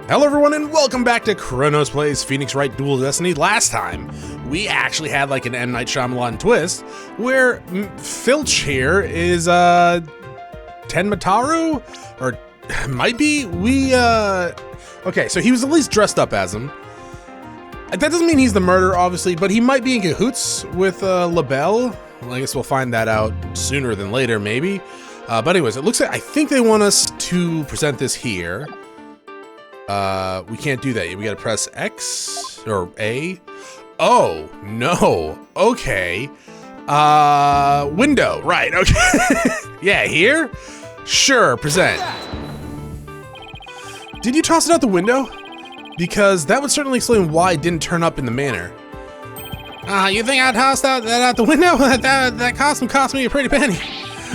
Hello everyone and welcome back to Chronos Plays Phoenix Wright Dual Destiny. Last time, we actually had like an M. Night Shyamalan twist, where Filch here is, Tenma, or might be, okay, so he was at least dressed up as him. That doesn't mean he's the murderer, obviously, but he might be in cahoots with, LaBelle. Well, I guess we'll find that out sooner than later, maybe. But anyways, it looks like, I think they want us to present this here. We can't do that yet. We gotta press X or A. Oh, no. Okay. Window. Right, okay. Yeah, here? Sure, present. Did you toss it out the window? Because that would certainly explain why it didn't turn up in the manor. You think I tossed that out the window? that costume cost me a pretty penny.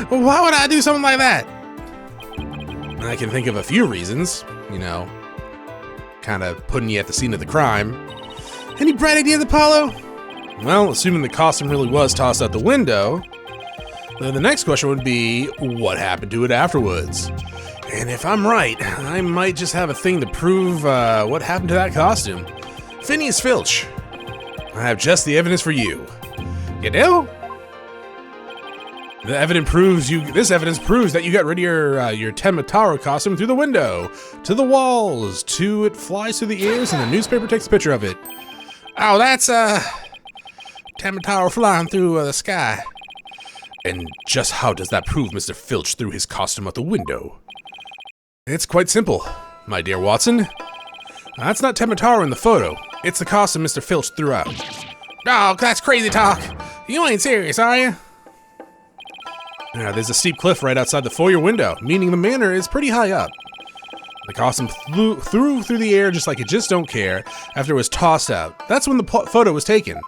Well, why would I do something like that? I can think of a few reasons, you know. Kind of putting you at the scene of the crime. Any bright ideas, Apollo? Well, assuming the costume really was tossed out the window, then the next question would be, what happened to it afterwards? And if I'm right, I might just have a thing to prove what happened to that costume. Phineas Filch, I have just the evidence for you. You do? This evidence proves that you got rid of your Tenma costume through the window, to the walls, it flies through the ears, and the newspaper takes a picture of it. Oh, that's Tenma flying through the sky. And just how does that prove Mr. Filch threw his costume out the window? It's quite simple, my dear Watson. That's not Tenma in the photo. It's the costume Mr. Filch threw out. Oh, that's crazy talk. You ain't serious, are you? There's a steep cliff right outside the foyer window, meaning the manor is pretty high up. The costume flew through the air just like it just don't care after it was tossed out. That's when the photo was taken.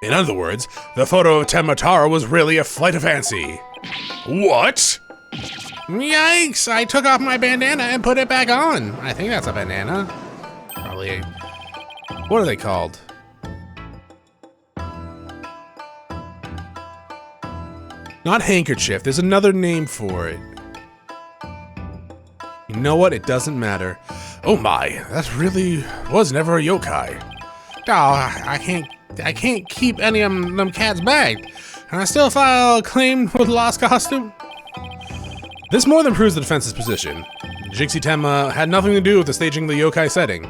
In other words, the photo of Tenma was really a flight of fancy. What? Yikes! I took off my bandana and put it back on. I think that's a bandana. Probably a... What are they called? Not handkerchief, there's another name for it. You know what? It doesn't matter. Oh my, that really was never a yokai. Oh, I can't keep any of them cats bagged. And I still file a claim with lost costume? This more than proves the defense's position. Jinxie Tenma had nothing to do with the staging of the yokai setting.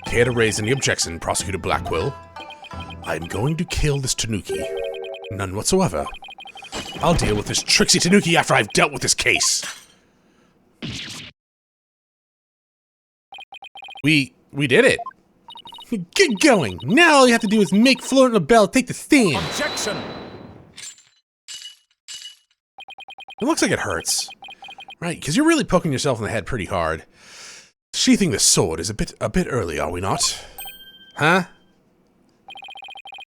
Care to raise any objection, Prosecutor Blackwell? I'm going to kill this Tanuki. None whatsoever. I'll deal with this tricksy Tanuki after I've dealt with this case. We did it. Get going. Now all you have to do is make Florent and LaBelle take the stand. Objection. It looks like it hurts. Right, because you're really poking yourself in the head pretty hard. Sheathing the sword is a bit early, are we not? Huh?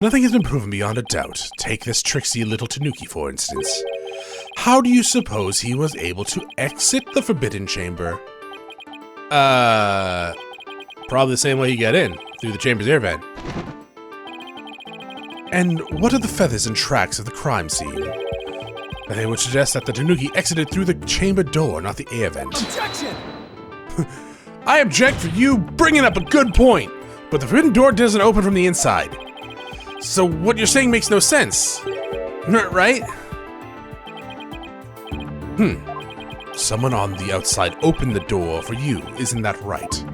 Nothing has been proven beyond a doubt. Take this tricksy little Tanuki, for instance. How do you suppose he was able to exit the Forbidden Chamber? Probably the same way you get in, through the chamber's air vent. And what are the feathers and tracks of the crime scene? They would suggest that the Tanuki exited through the chamber door, not the air vent. Objection! I object for you bringing up a good point, but the forbidden door doesn't open from the inside. So what you're saying makes no sense, right? Someone on the outside opened the door for you, isn't that right?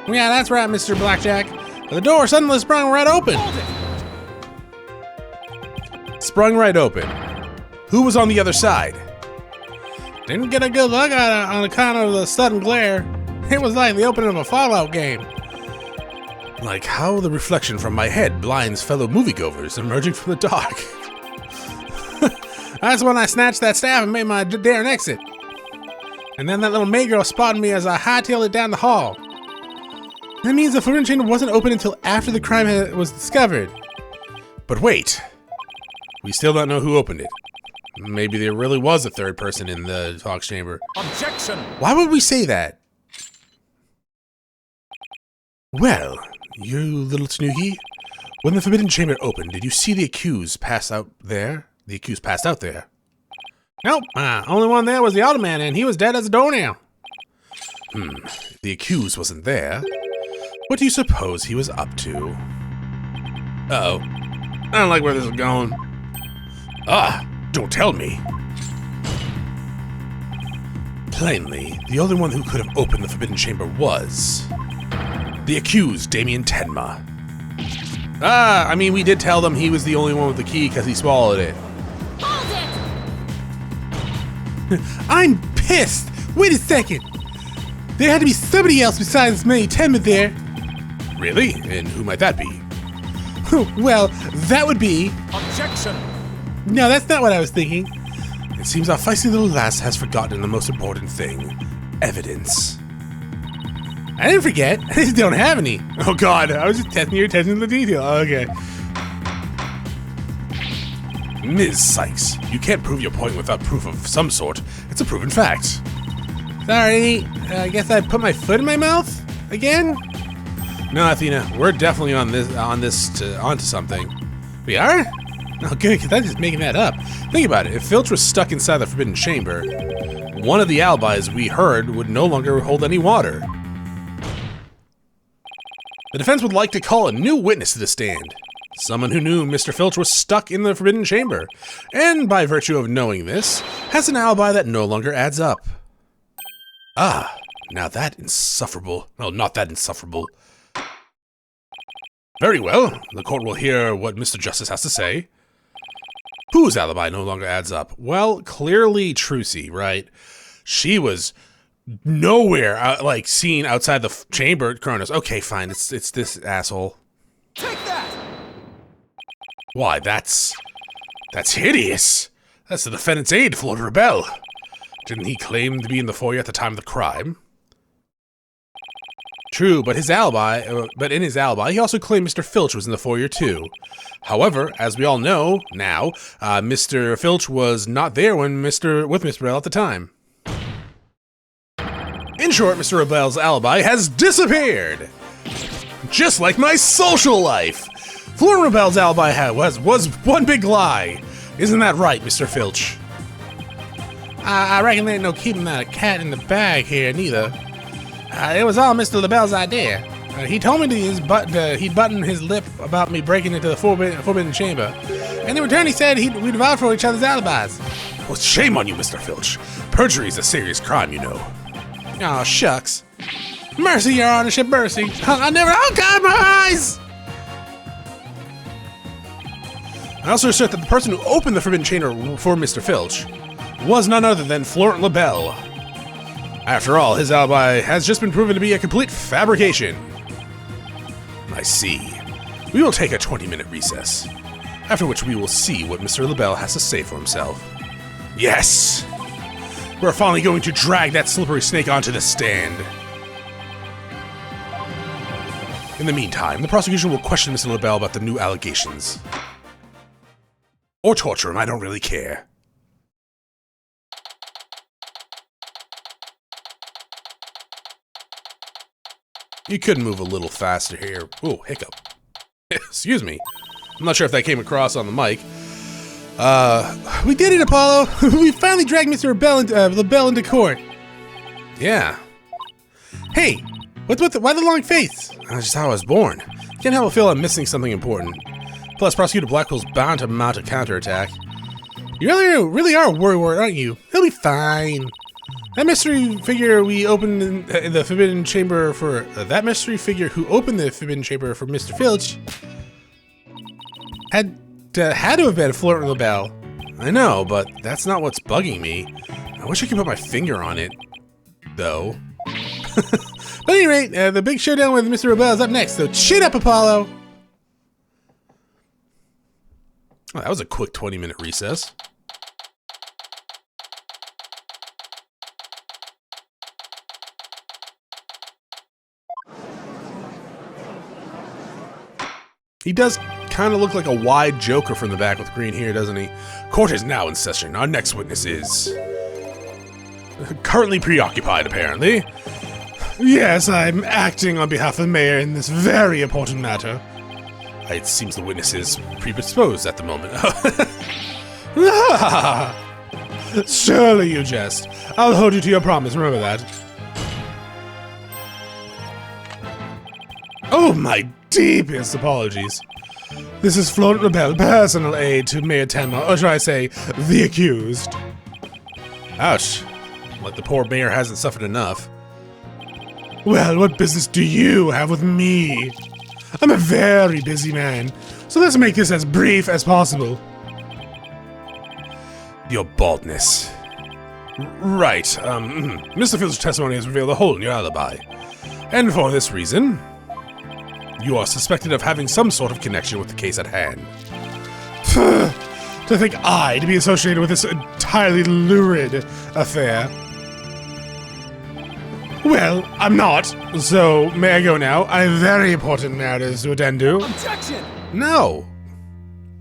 Yeah, that's right, Mr. Blackjack. The door suddenly sprung right open. Sprung right open. Who was on the other side? Didn't get a good look at it on account of the sudden glare. It was like the opening of a Fallout game. Like how the reflection from my head blinds fellow moviegoers emerging from the dark. That's when I snatched that staff and made my daring exit. And then that little May girl spotted me as I hightailed it down the hall. That means the Forbidden Chamber wasn't open until after the crime was discovered. But wait. We still don't know who opened it. Maybe there really was a third person in the Fox Chamber. Objection! Why would we say that? Well, you little Tanuki, when the Forbidden Chamber opened, did you see the accused pass out there? The accused passed out there. Nope, only one there was the Automan, and he was dead as a doornail. If the accused wasn't there, what do you suppose he was up to? Uh-oh. I don't like where this is going. Ah, don't tell me. Plainly, the only one who could have opened the Forbidden Chamber was the accused, Damian Tenma. Ah, I mean, we did tell them he was the only one with the key because he swallowed it. Hold it! I'm pissed! Wait a second! There had to be somebody else besides Mayor Tenma there. Really? And who might that be? Well, that would be... Objection! No, that's not what I was thinking. It seems our feisty little lass has forgotten the most important thing. Evidence. I didn't forget. I just don't have any. Oh god, I was just testing your attention to the detail. Okay. Ms. Cykes, you can't prove your point without proof of some sort. It's a proven fact. Sorry, I guess I put my foot in my mouth? Again? No, Athena, we're definitely onto something. We are? Oh, good, because I'm just making that up. Think about it. If Filch was stuck inside the Forbidden Chamber, one of the alibis we heard would no longer hold any water. The defense would like to call a new witness to the stand. Someone who knew Mr. Filch was stuck in the Forbidden Chamber, and by virtue of knowing this, has an alibi that no longer adds up. Ah, now that insufferable. Well, not that insufferable. Very well, the court will hear what Mr. Justice has to say. Whose alibi no longer adds up? Well, clearly Trucy, right? She was nowhere, seen outside the chamber. Chronos. Okay, fine. It's this asshole. Take that! Why, that's hideous. That's the defendant's aide, Florent Rebel. Didn't he claim to be in the foyer at the time of the crime? True, but in his alibi, he also claimed Mr. Filch was in the foyer too. However, as we all know now, Mr. Filch was not there with Mr. Rebel at the time. In short, Mr. Rebel's alibi has disappeared! Just like my social life! Florent Rebel's alibi was one big lie! Isn't that right, Mr. Filch? I reckon there ain't no keeping that cat in the bag here, neither. It was all Mr. LaBelle's idea. He told me he'd button his lip about me breaking into the Forbidden Chamber. And in return he said we'd vouch for each other's alibis. Well, shame on you, Mr. Filch. Perjury is a serious crime, you know. Aw, shucks. Mercy, your honorship, mercy. Oh god, my eyes! I also assert that the person who opened the Forbidden Chamber for Mr. Filch was none other than Florent LaBelle. After all, his alibi has just been proven to be a complete fabrication. I see. We will take a 20-minute recess, after which we will see what Mr. LaBelle has to say for himself. Yes! We're finally going to drag that slippery snake onto the stand. In the meantime, the prosecution will question Mr. LaBelle about the new allegations. Or torture him, I don't really care. You could move a little faster here. Ooh, hiccup. Excuse me. I'm not sure if that came across on the mic. We did it, Apollo! We finally dragged Mr. LaBelle into court. Yeah. Hey! Why the long face? That's just how I was born. Can't help but feel I'm missing something important. Plus, Prosecutor Blackwell's bound to mount a counterattack. You really are a worrywart, aren't you? He'll be fine. That mystery figure we opened in the Forbidden Chamber for... that mystery figure who opened the Forbidden Chamber for Mr. Filch had to have been Florent LaBelle. I know, but that's not what's bugging me. I wish I could put my finger on it, though. But at any rate, the big showdown with Mr. LaBelle is up next, so chin up, Apollo! Oh, that was a quick 20-minute recess. He does kind of look like a wide Joker from the back with green hair, doesn't he? Court is now in session. Our next witness is... currently preoccupied, apparently. Yes, I'm acting on behalf of the mayor in this very important matter. It seems the witness is predisposed at the moment. Surely you jest. I'll hold you to your promise, remember that. Oh, my deepest apologies. This is Florent Rebel, personal aide to Mayor Tenma, or should I say, the accused. Ouch. Like the poor mayor hasn't suffered enough. Well, what business do you have with me? I'm a very busy man, so let's make this as brief as possible. Your baldness. Right, Mr. Fields' testimony has revealed a hole in your alibi. And for this reason, you are suspected of having some sort of connection with the case at hand. To think to be associated with this entirely lurid affair. Well, I'm not, so may I go now? I have very important matters to attend to. Objection! No.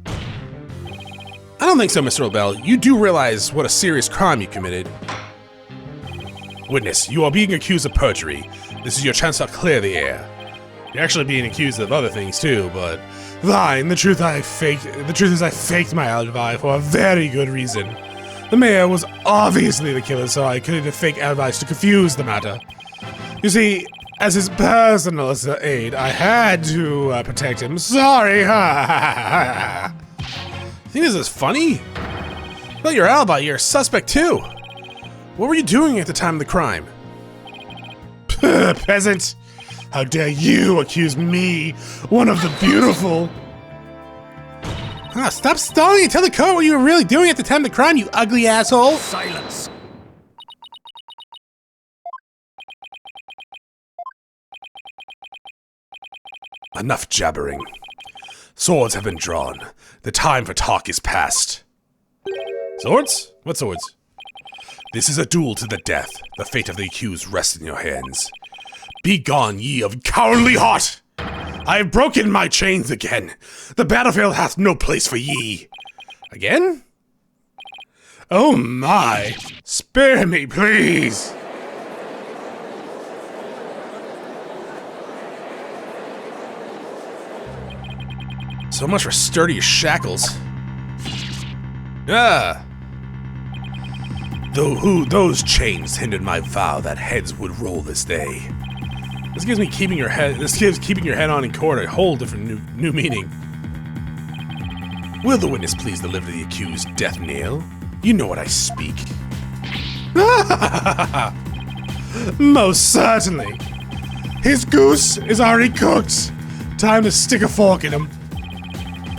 I don't think so, Mr. Rebel. You do realize what a serious crime you committed. Witness, you are being accused of perjury. This is your chance to clear the air. You're actually being accused of other things too, but fine. The truth is I faked my alibi for a very good reason. The mayor was obviously the killer, so I created fake alibis to confuse the matter. You see, as his personal aide, I had to protect him. Sorry, ha. You think this is funny? About your alibi, you're a suspect too. What were you doing at the time of the crime? Peasant! How dare you accuse me, one of the beautiful... Stop stalling and tell the court what you were really doing at the time of the crime, you ugly asshole! Silence! Enough jabbering. Swords have been drawn. The time for talk is past. Swords? What swords? This is a duel to the death. The fate of the accused rests in your hands. Be gone, ye of cowardly heart! I have broken my chains again. The battlefield hath no place for ye. Again? Oh my! Spare me, please! So much for sturdy shackles. Those chains hindered my vow that heads would roll this day. This gives keeping your head on in court a whole different new meaning. Will the witness please deliver the accused death nail? You know what I speak. Most certainly. His goose is already cooked. Time to stick a fork in him.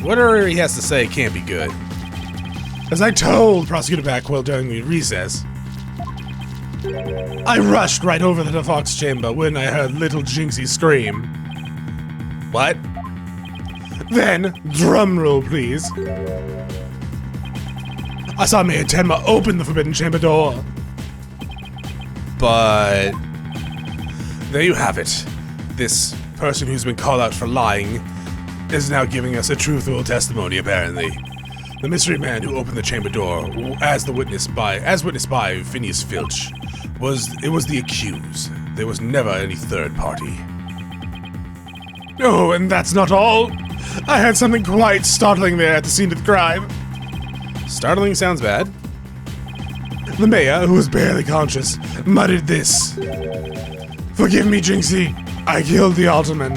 Whatever he has to say can't be good. As I told Prosecutor Backwell during the recess, I rushed right over to the Fox chamber when I heard little Jinxie scream. What? Then, drum roll please, I saw Mayor Tenma open the forbidden chamber door. But there you have it. This person who's been called out for lying is now giving us a truthful testimony, apparently. The mystery man who opened the chamber door, as witnessed by Phineas Filch, was the accused. There was never any third party. Oh, and that's not all. I had something quite startling there at the scene of the crime. Startling sounds bad. The mayor, who was barely conscious, muttered this. Forgive me, Jinxie. I killed the alderman.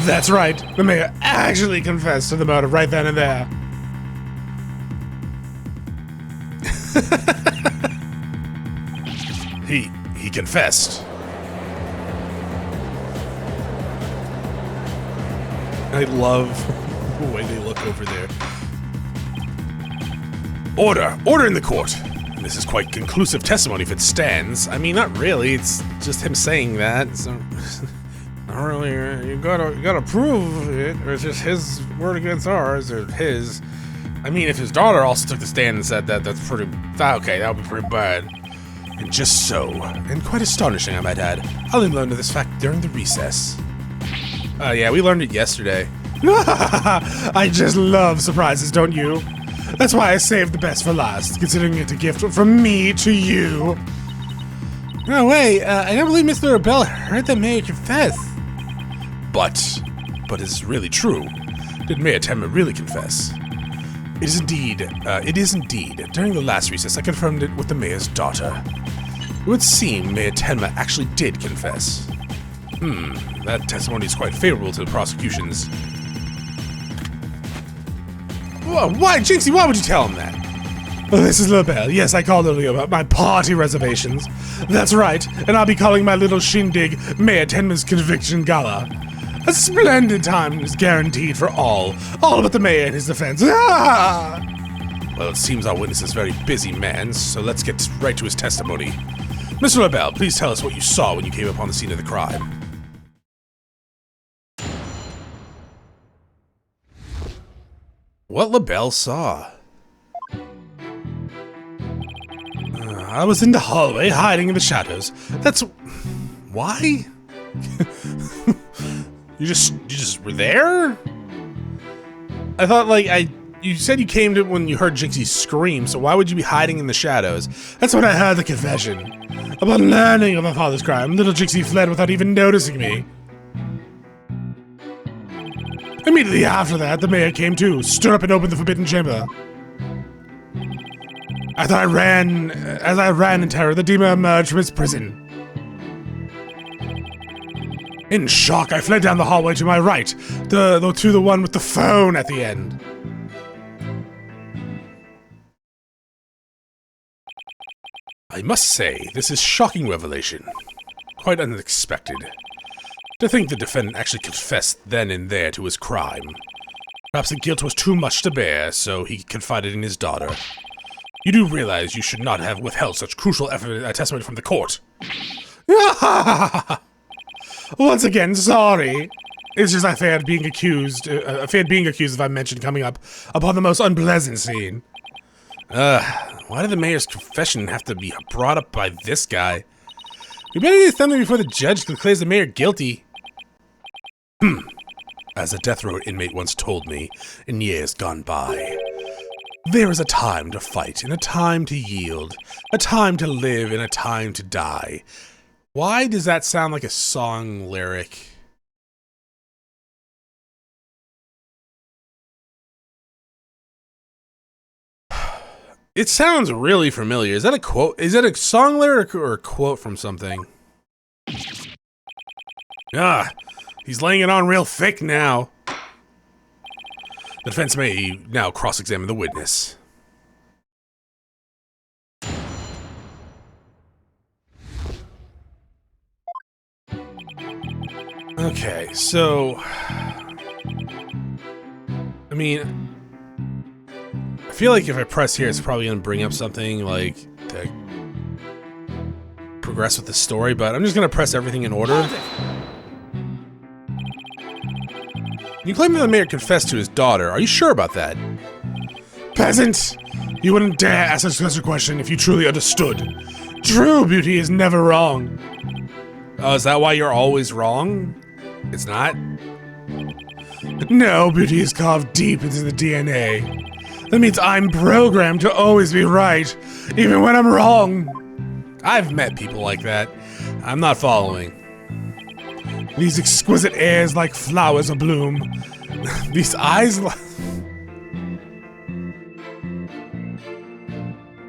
That's right. The mayor actually confessed to the murder right then and there. He confessed. I love the way they look over there. Order in the court. This is quite conclusive testimony if it stands. I mean, not really. It's just him saying that. So, not really. You gotta prove it, or it's just his word against ours, or his. I mean, if his daughter also took the stand and said that, that's pretty. Okay, that would be pretty bad. And just so, and quite astonishing, I might add, I only learned of this fact during the recess. Yeah, we learned it yesterday. I just love surprises, don't you? That's why I saved the best for last, considering it a gift from me to you. No way, I don't believe Mr. Rebel heard the mayor confess. But is this really true? Did Mayor Tenma really confess? It is indeed. During the last recess, I confirmed it with the mayor's daughter. It would seem Mayor Tenma actually did confess. That testimony is quite favorable to the prosecution's. Why, Jinxie, why would you tell him that? Well, this is LaBelle. Yes, I called earlier about my party reservations. That's right, and I'll be calling my little shindig Mayor Tenma's Conviction Gala. A splendid time is guaranteed for all but the mayor and his defense. Ah! Well, it seems our witness is a very busy man, so let's get right to his testimony. Mr. LaBelle, please tell us what you saw when you came upon the scene of the crime. What LaBelle saw? I was in the hallway, hiding in the shadows. That's... Why? You just were there? I thought, like, you said you came to when you heard Jinxie scream, so why would you be hiding in the shadows? That's when I heard the confession. Upon learning of my father's crime, little Jinxie fled without even noticing me. Immediately after that, the mayor came to, stood up and opened the forbidden chamber. As I ran in terror, the demon emerged from his prison. In shock, I fled down the hallway to my right, to the one with the phone at the end. I must say, this is shocking revelation. Quite unexpected. To think the defendant actually confessed then and there to his crime. Perhaps the guilt was too much to bear, so he confided in his daughter. You do realize you should not have withheld such crucial testimony from the court. Once again, sorry. It's just I feared being accused if I mentioned coming up upon the most unpleasant scene. Why did the mayor's confession have to be brought up by this guy? We better get something before the judge declares the mayor guilty. As a death row inmate once told me, in years gone by, there is a time to fight and a time to yield, a time to live and a time to die. Why does that sound like a song lyric? It sounds really familiar. Is that a quote? Is that a song lyric or a quote from something? He's laying it on real thick now. The defense may now cross-examine the witness. Okay, so... I mean... I feel like if I press here, it's probably going to bring up something, like, to progress with the story, but I'm just going to press everything in order. You claim that the mayor confessed to his daughter. Are you sure about that? Peasant! You wouldn't dare ask such a question if you truly understood. True beauty is never wrong. Oh, is that why you're always wrong? It's not? No, beauty is carved deep into the DNA. That means I'm programmed to always be right, even when I'm wrong. I've met people like that. I'm not following. These exquisite airs like flowers abloom. These eyes like...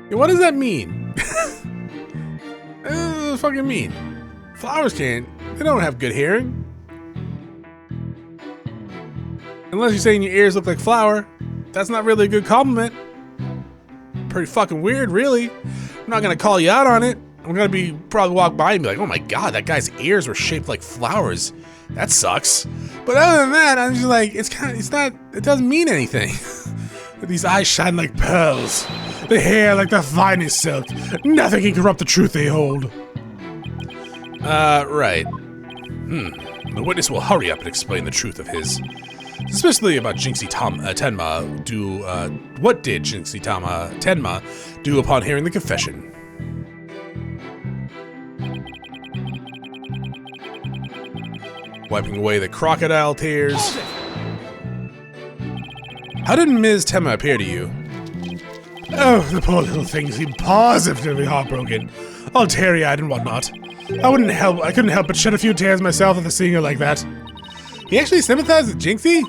What does that mean? What does it fucking mean? Flowers can't. They don't have good hearing. Unless you're saying your ears look like flour. That's not really a good compliment. Pretty fucking weird, really. I'm not gonna call you out on it. I'm gonna probably walk by and be like, oh my god, that guy's ears were shaped like flowers. That sucks. But other than that, I'm just like, it doesn't mean anything. These eyes shine like pearls. The hair like the finest silk. Nothing can corrupt the truth they hold. Right. The witness will hurry up and explain the truth of his. Especially about Jinxie Tenma. What did Jinxie Tenma do upon hearing the confession? Wiping away the crocodile tears. How did Ms. Tenma appear to you? Oh, the poor little thing seemed positively heartbroken, all teary-eyed and whatnot. I couldn't help but shed a few tears myself after seeing her like that. He actually sympathized with Jinxie?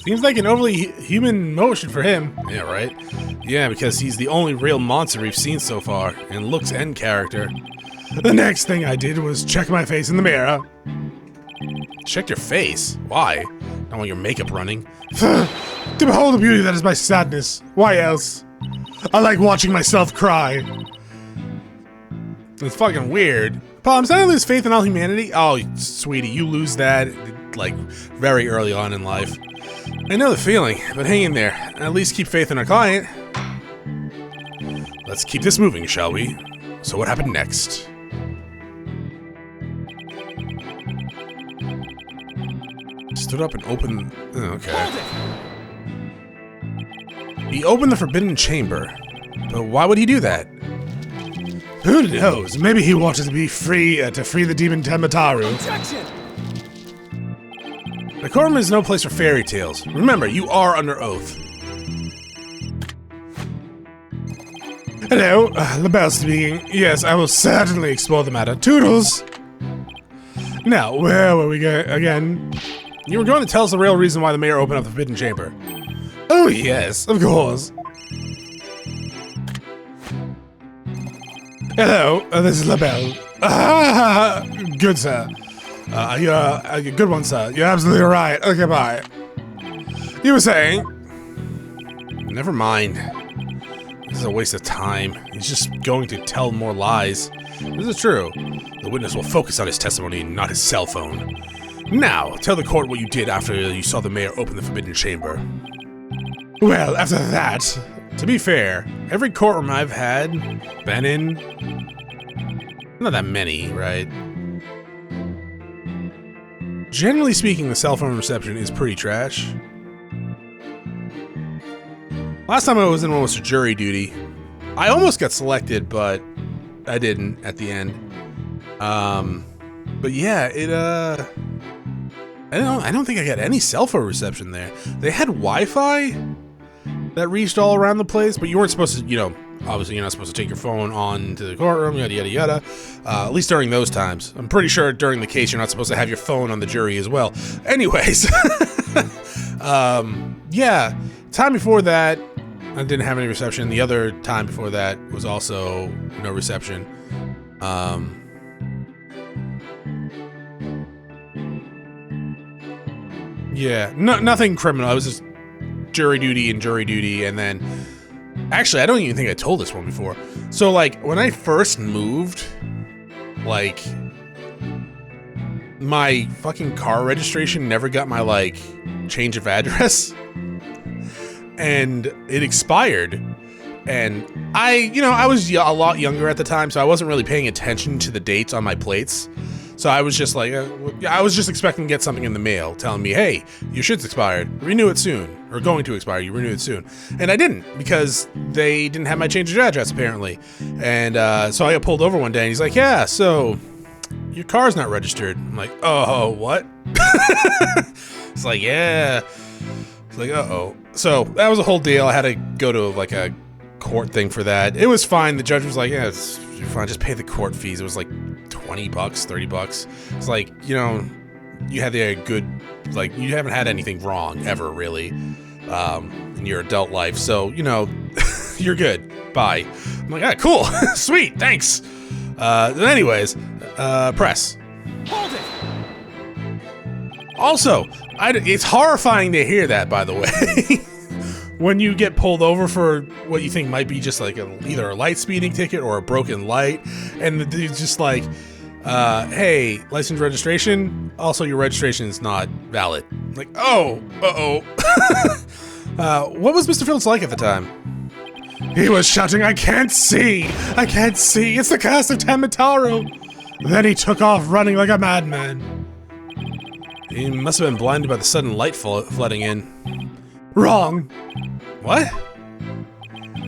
Seems like an overly human emotion for him. Yeah, right? Yeah, because he's the only real monster we've seen so far, in looks and character. The next thing I did was check my face in the mirror. Check your face. Why? Don't want your makeup running. To behold the beauty that is my sadness. Why else? I like watching myself cry. It's fucking weird. Paul, I'm starting to lose faith in all humanity. Oh, sweetie, you lose that, like, very early on in life. I know the feeling, but hang in there. At least keep faith in our client. Let's keep this moving, shall we? So what happened next? Stood up and opened... Oh, okay. He opened the forbidden chamber. But why would he do that? Who knows? Maybe he wanted to be free, to free the demon Tenma. Objection! The courtroom is no place for fairy tales. Remember, you are under oath. Hello, LaBelle speaking. Yes, I will certainly explore the matter. Toodles! Now, where were we going again? You were going to tell us the real reason why the mayor opened up the forbidden chamber. Oh yes, of course. Hello, this is LaBelle. Good sir. You're good one, sir. You're absolutely right. Okay, bye. You were saying? Never mind. This is a waste of time. He's just going to tell more lies. This is true. The witness will focus on his testimony, not his cell phone. Now, tell the court what you did after you saw the mayor open the forbidden chamber. Well, after that... To be fair, every courtroom I've been in, not that many, right? Generally speaking, the cell phone reception is pretty trash. Last time I was in one was jury duty. I almost got selected, but I didn't at the end. But yeah, I don't think I got any cell phone reception there. They had Wi-Fi that reached all around the place, but you weren't supposed to, you know, obviously you're not supposed to take your phone on to the courtroom, yada, yada, yada. At least during those times. I'm pretty sure during the case you're not supposed to have your phone on the jury as well. Anyways, yeah, time before that, I didn't have any reception. The other time before that was also no reception. Yeah, nothing criminal. I was just jury duty, and then actually I don't even think I told this one before. So like when I first moved, like my fucking car registration never got my like change of address and it expired, and I was a lot younger at the time, so I wasn't really paying attention to the dates on my plates. So I was just like, I was just expecting to get something in the mail telling me, hey, your shit's expired, renew it soon, or going to expire, you renew it soon. And I didn't, because they didn't have my change of address, apparently. And so I got pulled over one day, and he's like, yeah, so your car's not registered. I'm like, oh, what? It's like, yeah. It's like, uh-oh. So that was a whole deal. I had to go to like a court thing for that. It was fine. The judge was like, yeah, you're fine, just pay the court fees. It was like $20, $30. It's like, you know, you had the good, like, you haven't had anything wrong ever, really, in your adult life. So, you know, you're good. Bye. I'm like, ah, cool. Sweet. Thanks. Anyways, press. Hold it! Also, it's horrifying to hear that, by the way. When you get pulled over for what you think might be just like either a light speeding ticket or a broken light, and the dude's just like, hey, license registration, also your registration is not valid. I'm like, oh, what was Mr. Phillips like at the time? He was shouting, I can't see! I can't see! It's the cast of Tenma! Then he took off running like a madman. He must have been blinded by the sudden light flooding in. Wrong. What?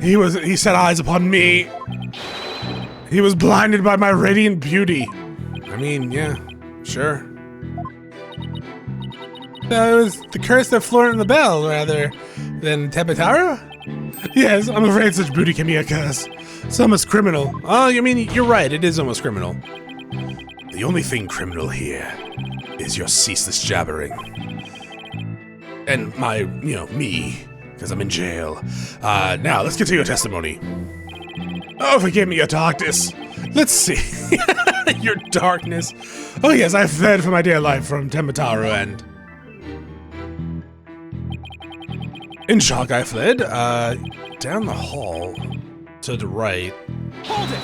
He set eyes upon me. He was blinded by my radiant beauty. I mean, yeah, sure. It was the curse of Florent and LaBelle, rather than Tenma? Yes, I'm afraid such beauty can be a curse. It's almost criminal. Oh, I mean, you're right, it is almost criminal. The only thing criminal here is your ceaseless jabbering. And my, me, because I'm in jail. Now, let's get to your testimony. Oh, forgive me, your darkness. Let's see. Your darkness. Oh yes, I fled for my dear life from Temataru and... In shock, I fled, down the hall to the right. Hold it!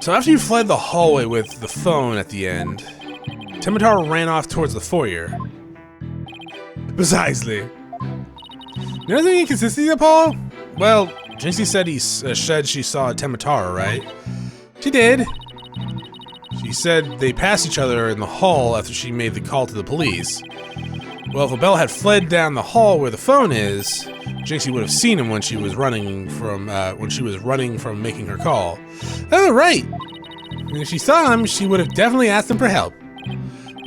So after you fled the hallway with the phone at the end, Temataru ran off towards the foyer. Precisely. There's any inconsistency there, Paul? Well, Jinxie said said she saw Temataru, right? She did. She said they passed each other in the hall after she made the call to the police. Well, if LaBelle had fled down the hall where the phone is, Jinxie would have seen him when she was running from making her call. Oh, right. And if she saw him, she would have definitely asked him for help.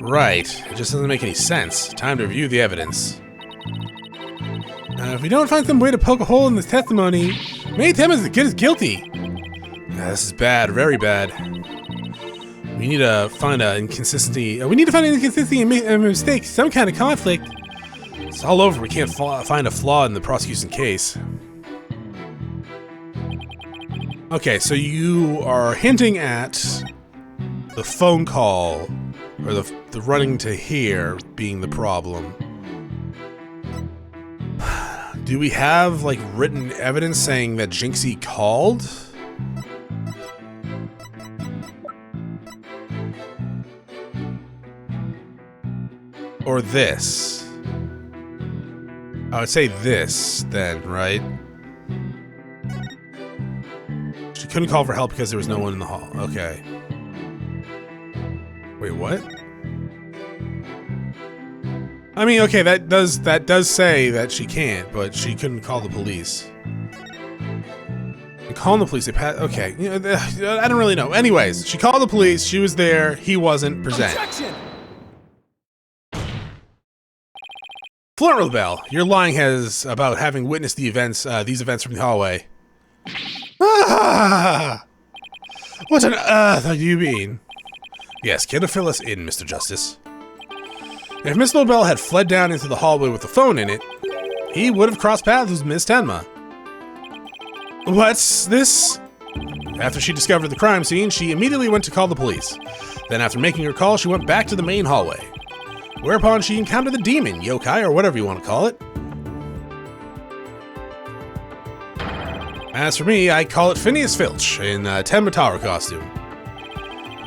Right. It just doesn't make any sense. Time to review the evidence. If we don't find some way to poke a hole in this testimony, Mayor Tenma is as good as guilty. This is bad, very bad. We need to find an inconsistency. We need to find an inconsistency and a mistake, some kind of conflict. It's all over. We can't find a flaw in the prosecution case. Okay, so you are hinting at the phone call, or the running to here being the problem. Do we have, like, written evidence saying that Jinxie called? Or this? I would say this, then, right? She couldn't call for help because there was no one in the hall. Okay. Wait, what? I mean, okay, that does say that she can't, but she couldn't call the police. And calling the police, okay, you know, I don't really know. Anyways, she called the police. She was there. He wasn't present. Objection! Florent LaBelle, your lying has about having witnessed the events, these events from the hallway. Ah! What on earth are you being? Yes, can you fill us in, Mr. Justice? If Miss LaBelle had fled down into the hallway with the phone in it, he would have crossed paths with Miss Tenma. What's this? After she discovered the crime scene, she immediately went to call the police. Then after making her call, she went back to the main hallway. Whereupon she encountered the demon, yokai, or whatever you want to call it. As for me, I call it Phineas Filch in a Temataru costume.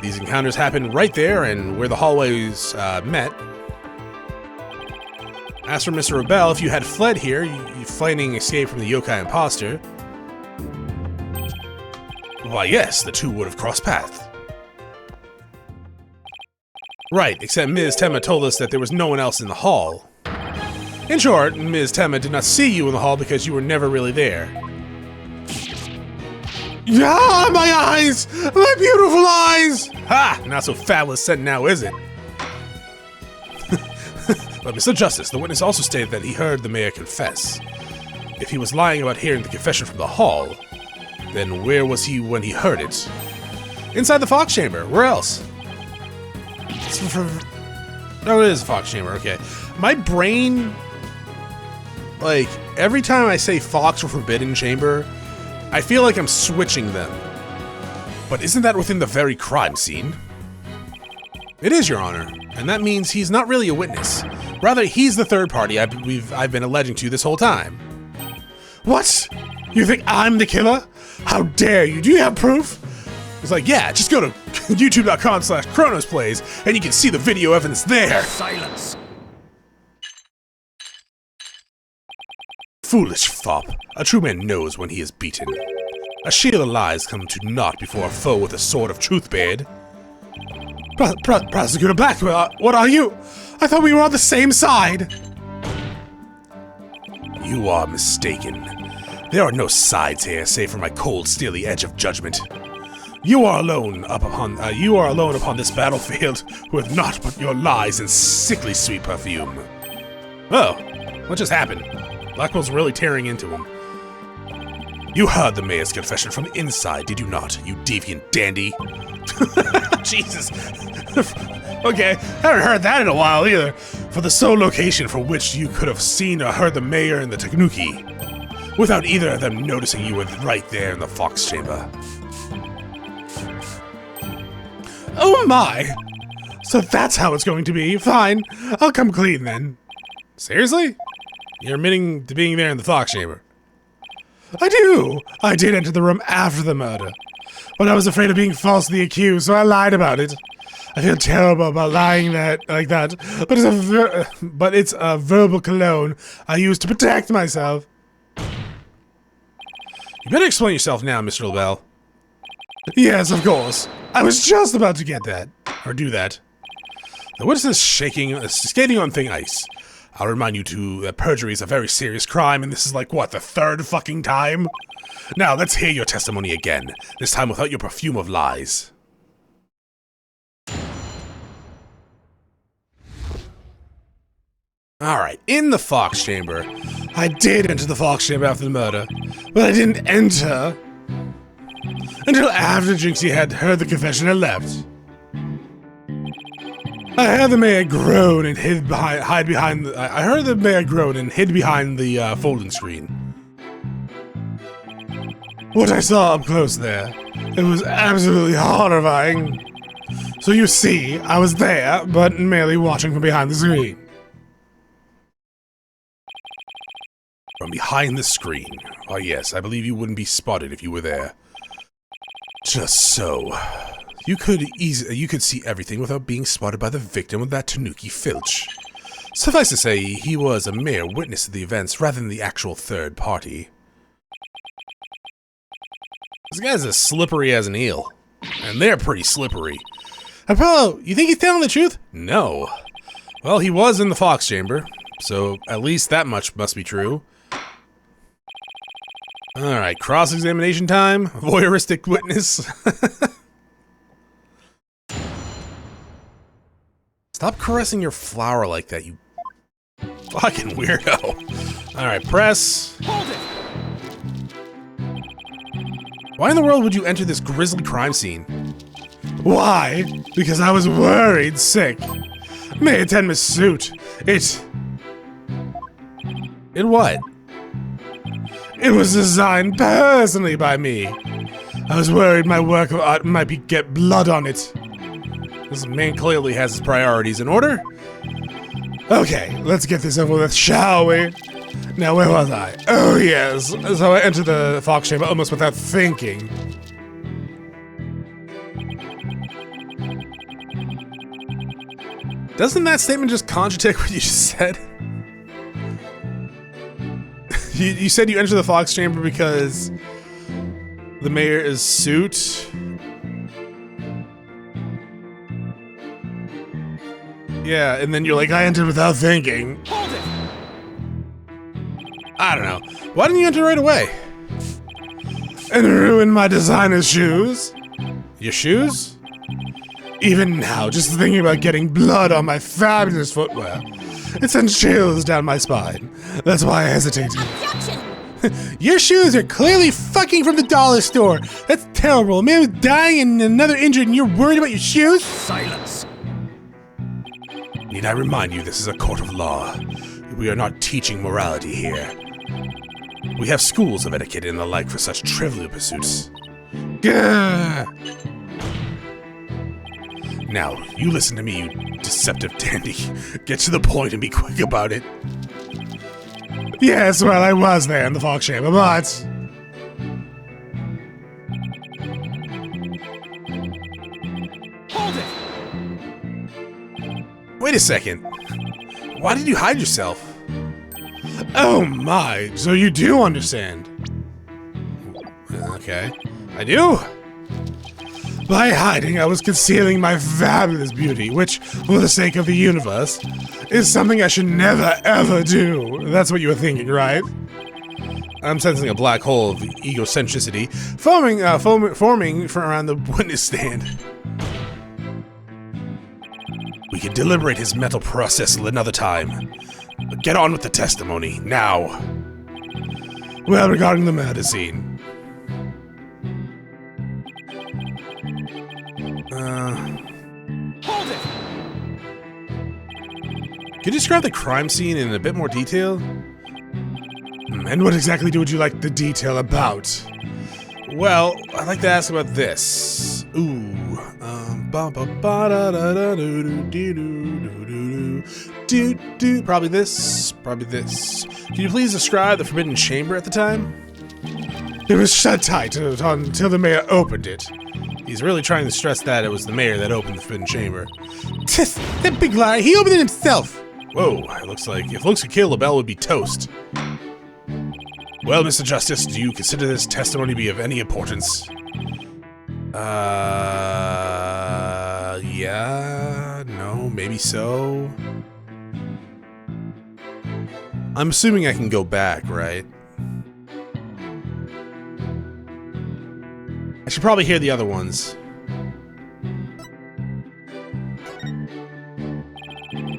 These encounters happened right there and where the hallways met. As for Mr. LaBelle, if you had fled here, you feigning escape from the yokai imposter, why yes, the two would have crossed paths. Right, except Ms. Tenma told us that there was no one else in the hall. In short, Ms. Tenma did not see you in the hall because you were never really there. Yeah, my eyes! My beautiful eyes! Ha! Not so fabulous said now, is it? But Mr. Justice, the witness also stated that he heard the mayor confess. If he was lying about hearing the confession from the hall, then where was he when he heard it? Inside the Fox Chamber. Where else? No, it is a Fox Chamber. Okay. My brain, like, every time I say Fox or Forbidden Chamber, I feel like I'm switching them. But isn't that within the very crime scene? It is, Your Honor, and that means he's not really a witness. Rather, he's the third party I've been alleging to this whole time. What? You think I'm the killer? How dare you? Do you have proof? It's like, yeah, just go to youtube.com/chronosplays and you can see the video evidence there. Silence! Foolish fop. A true man knows when he is beaten. A shield of lies come to naught before a foe with a sword of truth bared. Prosecutor Blackwell, what are you? I thought we were on the same side. You are mistaken. There are no sides here, save for my cold, steely edge of judgment. You are alone upon this battlefield with naught but your lies and sickly sweet perfume. Oh, what just happened? Blackwell's really tearing into him. You heard the mayor's confession from the inside, did you not, you deviant dandy? Jesus. Okay, haven't heard that in a while either. For the sole location from which you could have seen or heard the mayor in the Tanuki. without either of them noticing you were right there in the Fox chamber. Oh my! So that's how it's going to be. Fine, I'll come clean then. Seriously? You're admitting to being there in the Fox chamber? I do! I did enter the room after the murder. But I was afraid of being falsely accused, so I lied about it. I feel terrible about lying like that, but it's a verbal cologne I use to protect myself. You better explain yourself now, Mr. LaBelle. Yes, of course. I was just about to get that. Or do that. Now, what is this skating on thin ice? I'll remind you that perjury is a very serious crime, and this is like, what, the third fucking time? Now, let's hear your testimony again, this time without your perfume of lies. Alright, in the Fox chamber. I did enter the Fox chamber after the murder, but I didn't enter until after Jinxie had heard the confession and left. I heard the mayor groan and hid behind the folding screen. What I saw up close there, it was absolutely horrifying. So you see, I was there, but merely watching from behind the screen. From behind the screen. Oh yes, I believe you wouldn't be spotted if you were there. Just so. You could see everything without being spotted by the victim of that Tanuki filch. Suffice to say, he was a mere witness to the events rather than the actual third party. This guy's as slippery as an eel. And they're pretty slippery. Apollo, you think he's telling the truth? No. Well, he was in the Fox chamber, so at least that much must be true. Alright, cross-examination time. Voyeuristic witness. Stop caressing your flower like that, you fucking weirdo. Alright, press. Hold it! Why in the world would you enter this grisly crime scene? Why? Because I was worried sick. Mayor Tenma's suit. It what? It was designed personally by me. I was worried my work of art might get blood on it. This man clearly has his priorities in order. Okay, let's get this over with, shall we? Now, where was I? Oh, yes. So I entered the Fox chamber almost without thinking. Doesn't that statement just contradict what you just said? You said you entered the Fox chamber because the mayor's suit. Yeah, and then you're like, I entered without thinking. Hold it! I don't know. Why didn't you enter right away? And ruin my designer's shoes? Your shoes? Even now, just thinking about getting blood on my fabulous footwear, it sends chills down my spine. That's why I hesitated. Objection! Your shoes are clearly fucking from the dollar store. That's terrible. A man was dying and another injured and you're worried about your shoes? Silence! Need I remind you, this is a court of law. We are not teaching morality here. We have schools of etiquette and the like for such trivial pursuits. Gah! Now, you listen to me, you deceptive dandy. Get to the point and be quick about it. Yes, well, I was there in the Fox chamber, but... Hold it! Wait a second. Why did you hide yourself? Oh my, so you do understand. Okay. I do? By hiding, I was concealing my fabulous beauty, which, for the sake of the universe, is something I should never ever do. That's what you were thinking, right? I'm sensing a black hole of egocentricity forming from around the witness stand. We can deliberate his mental process another time. But get on with the testimony, now. Well, regarding the murder scene. Hold it! Could you describe the crime scene in a bit more detail? And what exactly would you like the detail about? Well, I'd like to ask about this. Ooh. Probably this. Probably this. Can you please describe the Forbidden Chamber at the time? It was shut tight until the mayor opened it. He's really trying to stress that it was the mayor that opened the Forbidden Chamber. That big liar, he opened it himself! Whoa, it looks like if looks could kill, LaBelle would be toast. Well, Mr. Justice, do you consider this testimony to be of any importance? Yeah, no, maybe so. I'm assuming I can go back, right? I should probably hear the other ones.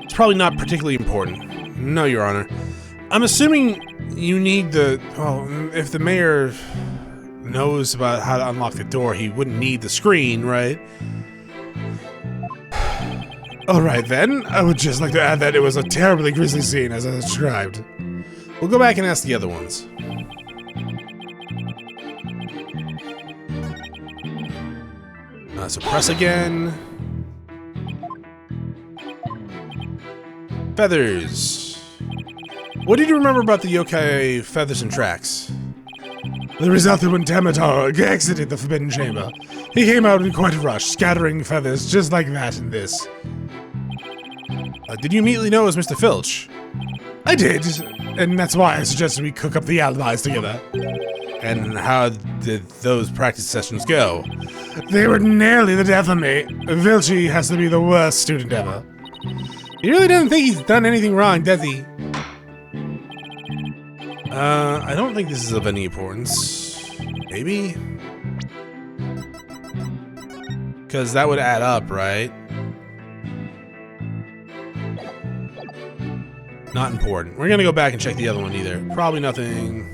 It's probably not particularly important. No, Your Honor. I'm assuming you need the... Well, if the mayor knows about how to unlock the door, he wouldn't need the screen, right? Alright then, I would just like to add that it was a terribly grisly scene as I described. We'll go back and ask the other ones. So press again. Feathers. What did you remember about the yokai feathers and tracks? The result that when Tenma exited the Forbidden Chamber, he came out in quite a rush, scattering feathers just like that in this. Did you immediately know it was Mr. Filch? I did, and that's why I suggested we cook up the alibis together. And how did those practice sessions go? They were nearly the death of me. Vilchi has to be the worst student ever. He really doesn't think he's done anything wrong, does he? I don't think this is of any importance. Maybe? Because that would add up, right? Not important. We're gonna go back and check the other one either. Probably nothing.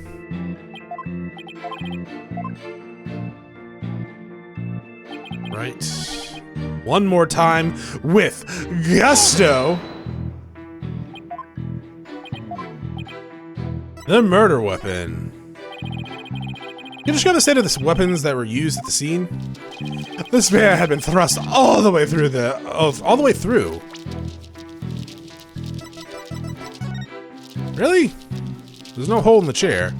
Right. One more time with gusto. The murder weapon. You just gotta say to the weapons that were used at the scene. The spear had been thrust all the way through all the way through. Really? There's no hole in the chair.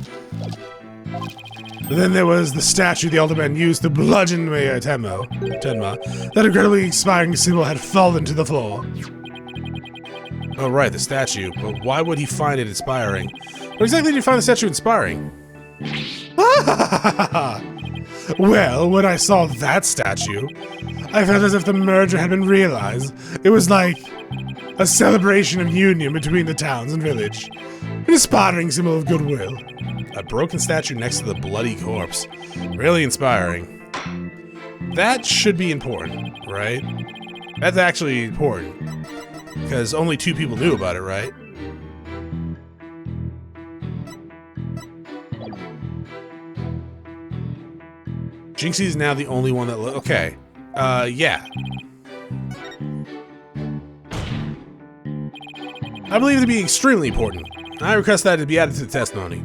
Then there was the statue the alderman used to bludgeon Mayor Tenma. That incredibly inspiring symbol had fallen to the floor. Oh right, the statue. But why would he find it inspiring? What exactly did you find the statue inspiring? Well, when I saw that statue, I felt as if the merger had been realized. It was like a celebration of union between the towns and village. An inspiring symbol of goodwill. A broken statue next to the bloody corpse. Really inspiring. That should be important, right? That's actually important. Because only 2 people knew about it, right? Jinxie's now the only one that okay. Yeah. I believe it to be extremely important. I request that it be added to the testimony.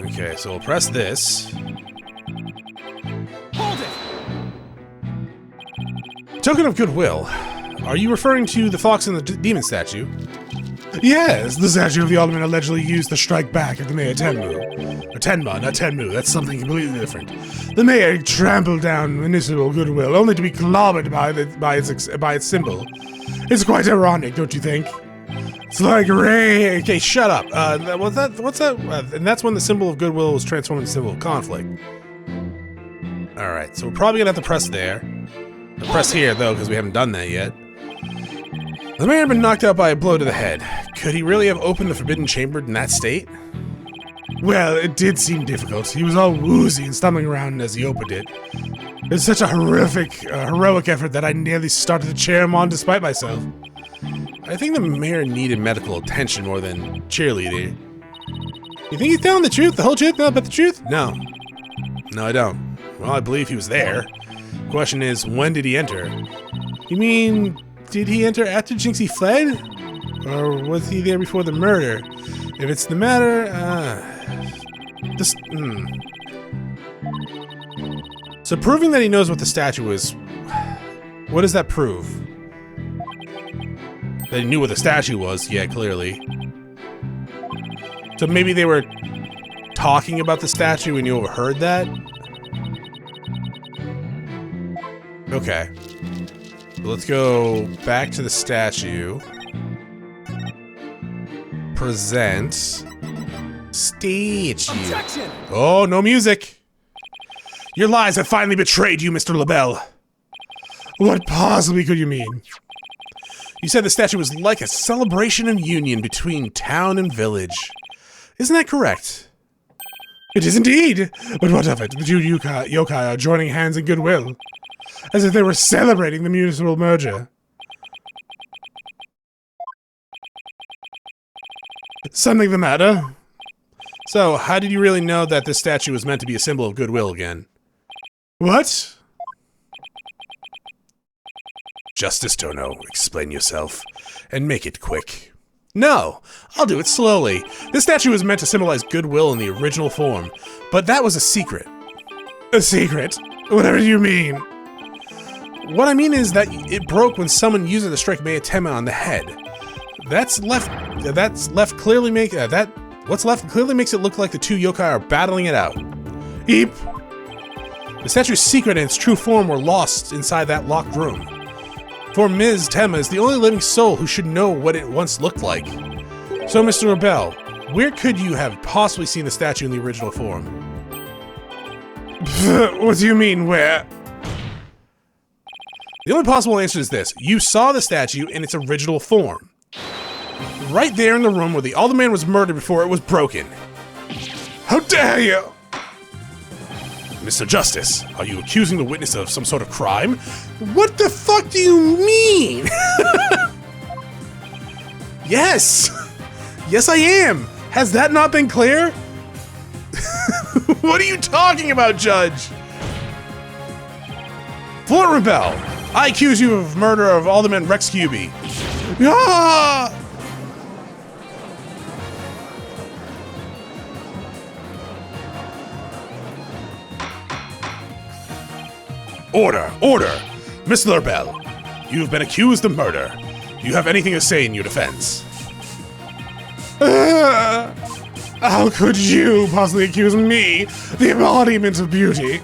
Okay, so we'll press this. Hold it! Token of goodwill. Are you referring to the fox and the demon statue? Yes, the statue of the alderman allegedly used to strike back at the Mayor Tenma. Or Tenma, not Tenmu, that's something completely different. The mayor trampled down municipal goodwill only to be clobbered by its symbol. It's quite ironic, don't you think? It's like Ray. Okay, shut up. What's that? And that's when the symbol of goodwill was transformed into a symbol of conflict. Alright, so we're probably gonna have to press there. Press here, though, because we haven't done that yet. The mayor had been knocked out by a blow to the head. Could he really have opened the Forbidden Chamber in that state? Well, it did seem difficult. He was all woozy and stumbling around as he opened it. It's such a heroic effort that I nearly started to cheer him on despite myself. I think the mayor needed medical attention more than cheerleading. You think he's telling the truth? The whole truth? Not but the truth? No. No, I don't. Well, I believe he was there. Question is, when did he enter? You mean, did he enter after Jinxie fled? Or was he there before the murder? If it's the matter, So proving that he knows what the statue is, what does that prove? That he knew what the statue was, yeah, clearly. So maybe they were talking about the statue and you overheard that? Okay. Let's go back to the statue. Present. Statue. Objection! Oh, no music! Your lies have finally betrayed you, Mr. LaBelle. What possibly could you mean? You said the statue was like a celebration and union between town and village. Isn't that correct? It is indeed. But what of it? The two yokai are joining hands in goodwill. As if they were celebrating the municipal merger. Something the matter? So, how did you really know that this statue was meant to be a symbol of goodwill again? What? Justice Dono, explain yourself. And make it quick. No! I'll do it slowly. This statue was meant to symbolize goodwill in the original form, but that was a secret. A secret? Whatever do you mean? What I mean is that it broke when someone used it to strike Mayor Tenma on the head. What's left clearly makes it look like the two yokai are battling it out. Eep. The statue's secret and its true form were lost inside that locked room. For Ms. Tenma is the only living soul who should know what it once looked like. So, Mr. LaBelle, where could you have possibly seen the statue in the original form? What do you mean, where? The only possible answer is this. You saw the statue in its original form. Right there in the room where the alderman was murdered before it was broken. How dare you! Mr. Justice, are you accusing the witness of some sort of crime? What the fuck do you mean? Yes! Yes, I am! Has that not been clear? What are you talking about, Judge? Florent Rebel, I accuse you of murder of Alderman Rex Cubey. Ah! Order! Order! Miss Rebel, you've been accused of murder. Do you have anything to say in your defense? How could you possibly accuse me, the embodiment of beauty?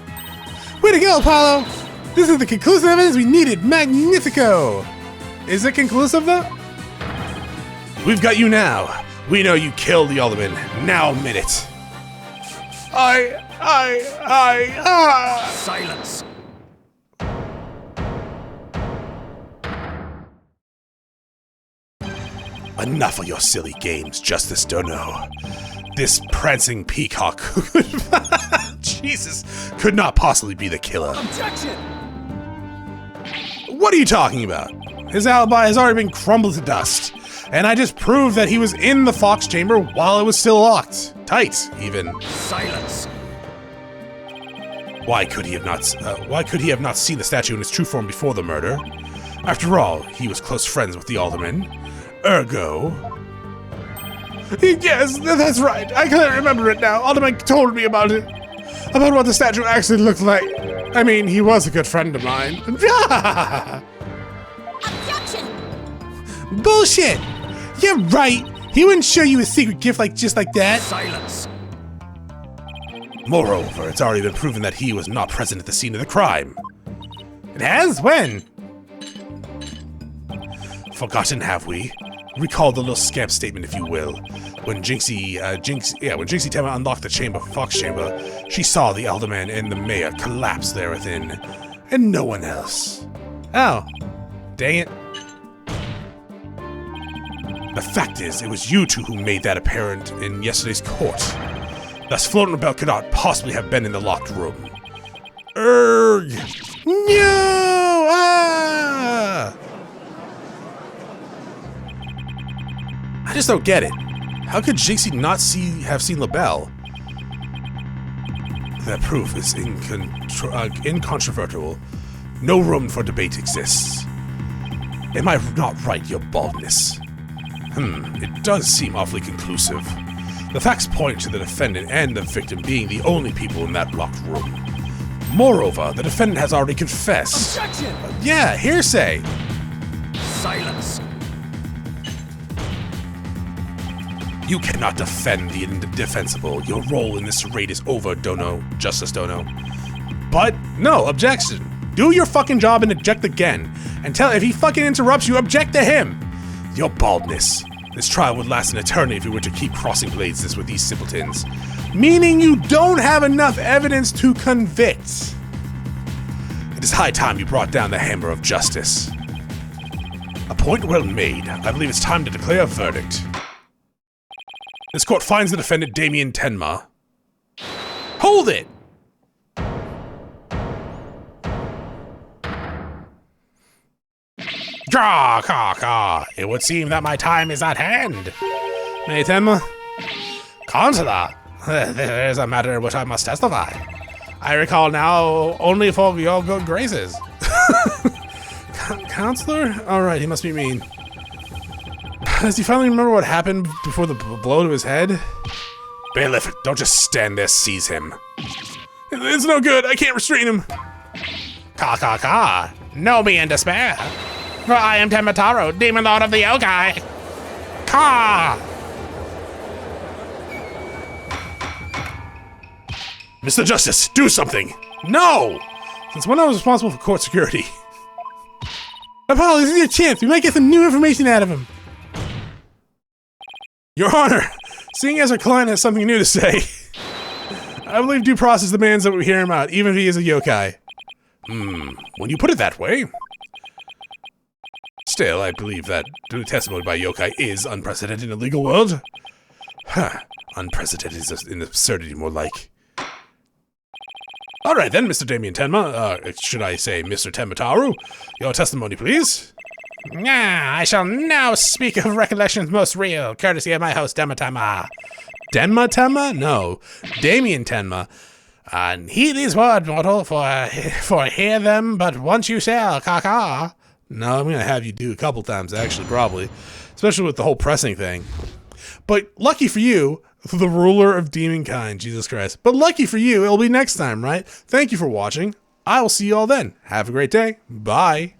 Way to go, Apollo! This is the conclusive evidence we needed. Magnifico! Is it conclusive, though? We've got you now. We know you killed the alderman. Now admit it. Silence. Enough of your silly games, Justice Dono. This prancing peacock Jesus, could not possibly be the killer. Objection! What are you talking about? His alibi has already been crumbled to dust, and I just proved that he was in the Fox chamber while it was still locked. Tight, even. Silence. Why could he have not seen the statue in its true form before the murder? After all, he was close friends with the alderman. Ergo... Yes, that's right. I can't remember it now. Alderman told me about it. About what the statue actually looked like. I mean, he was a good friend of mine. Objection! Bullshit! You're right! He wouldn't show you a secret gift just like that. Silence. Moreover, it's already been proven that he was not present at the scene of the crime. It has? When? Forgotten, have we? Recall the little scamp statement, if you will. When Jinxie Tenma unlocked the Fox chamber, she saw the alderman and the mayor collapse there within, and no one else. Oh, dang it. The fact is, it was you two who made that apparent in yesterday's court. Thus, Florent Rebel could not possibly have been in the locked room. Erg! No! Ah! I just don't get it. How could Jinxie not have seen LaBelle? That proof is incontrovertible. No room for debate exists. Am I not right, your baldness? It does seem awfully conclusive. The facts point to the defendant and the victim being the only people in that locked room. Moreover, the defendant has already confessed. Objection! Yeah, hearsay. Silence. You cannot defend the indefensible. Your role in this raid is over, Dono. Justice Dono. But, no, objection. Do your fucking job and object again. And tell if he fucking interrupts you, object to him. Your baldness. This trial would last an eternity if we were to keep crossing blades with these simpletons. Meaning you don't have enough evidence to convict. It is high time you brought down the hammer of justice. A point well made. I believe it's time to declare a verdict. This court finds the defendant Damian Tenma. Hold it! It would seem that my time is at hand. Mayor Tenma? Counselor, there is a matter in which I must testify. I recall now only for your good graces. Counselor? Alright, he must be mean. Does he finally remember what happened before the blow to his head? Bailiff, don't just stand there, seize him. It's no good, I can't restrain him. Know me in despair. For I am Tenma, demon lord of the yokai. Mr. Justice, do something. No! Since when I was responsible for court security. Apollo, this is your chance. We might get some new information out of him. Your Honor, seeing as our client has something new to say, I believe due process demands that we hear him out, even if he is a yokai. When you put it that way. Still, I believe that testimony by yokai is unprecedented in the legal world. Unprecedented is an absurdity more like. Alright then, Mr. Damian Tenma, should I say Mr. Tenma, your testimony, please? I shall now speak of recollections most real, courtesy of my host, Tenma. Tenma? No, Damian Tenma. And heed these words, mortal, for hear them but once you shall, No, I'm gonna have you do a couple times, actually, probably. Especially with the whole pressing thing. But lucky for you, the ruler of demon kind, Jesus Christ. But lucky for you, it'll be next time, right? Thank you for watching. I will see you all then. Have a great day. Bye.